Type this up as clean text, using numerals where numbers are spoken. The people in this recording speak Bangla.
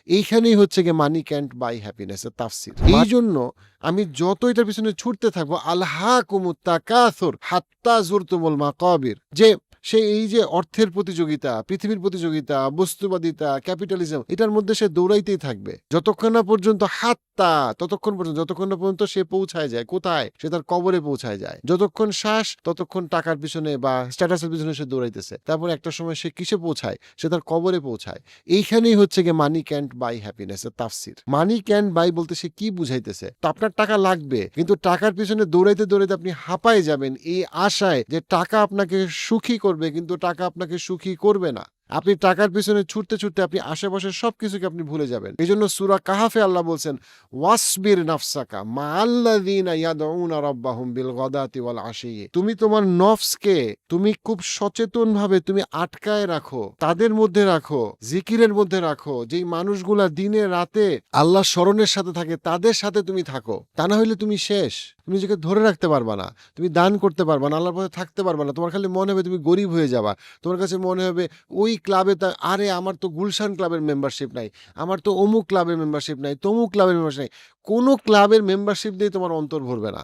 এইখানেই হচ্ছে গিয়ে মানি ক্যান্ট বাই হ্যাপিনেস এর তাফসীর। এই জন্য আমি যত এটার পিছনে ছুটতে থাকবো, আলহাকুমুত তাকাসুর হাত্তা জুরতুমুল মাকাবির, যে সে এই যে অর্থের প্রতিযোগিতা, পৃথিবীর প্রতিযোগিতা, বস্তুবাদিতা, ক্যাপিটালিজম, এটার মধ্যে সে দৌড়াইতেই থাকবে যতক্ষণ না পর্যন্ত ততক্ষণ পর্যন্ত, যতক্ষণ না পর্যন্ত সে পৌঁছায় যায় কোথায়, সে তার কবরে পৌঁছায় যায়। যতক্ষণ শ্বাস ততক্ষণ টাকার পিছনে বা স্ট্যাটাসের পিছনে সে দৌড়াইতেছে। তারপর একটা সময় সে কিসে পৌঁছায়, সে তার কবরে পৌঁছায়। এইখানেই হচ্ছে গিয়ে মানি ক্যান্ট বাই হ্যাপিনেস এর তাফসীর। মানি ক্যান্ট বাই বলতে সে কি বুঝাইতেছে? তো আপনার টাকা লাগবে, কিন্তু টাকার পিছনে দৌড়াইতে দৌড়াইতে আপনি হাঁপায় যাবেন এই আশায় যে টাকা আপনাকে সুখী করবে, কিন্তু টাকা আপনাকে সুখী করবে না। আপনি টাকার পিছনে ছুটতে ছুটতে আপনি আশেপাশের সবকিছুকে আপনি ভুলে যাবেন। এই জন্য সূরা কাহাফে আল্লাহ বলছেন, ওয়াসবির নাফসাকা মাআল্লাযীনা ইয়াদউনা রাব্বাহুম বিল গাদাতি ওয়াল আশি। তুমি তোমার নফসকে তুমি খুব সচেতন ভাবে তুমি আটকায় রাখো, তাদের মধ্যে রাখো, জিকিরের মধ্যে রাখো, যেই মানুষগুলা দিনে রাতে আল্লাহ স্মরণের সাথে থাকে, তাদের সাথে তুমি থাকো। তা না হইলে তুমি শেষ। তুমি নিজেকে ধরে রাখতে পারবা না, তুমি দান করতে পারবা না, আল্লাহর পথে থাকতে পারবা না। তোমার খালি মনে হবে তুমি গরিব হয়ে যাবা। তোমার কাছে মনে হবে ওই ক্লাবে আরে আমার তো গুলশান ক্লাবের মেম্বারশিপ নাই, আমার তো অমুক ক্লাবের মেম্বারশিপ নাই, তমুক ক্লাবের মেম্বারশিপ নাই। কোনো ক্লাবের মেম্বারশিপ দিয়ে তোমার অন্তর ভরবে না।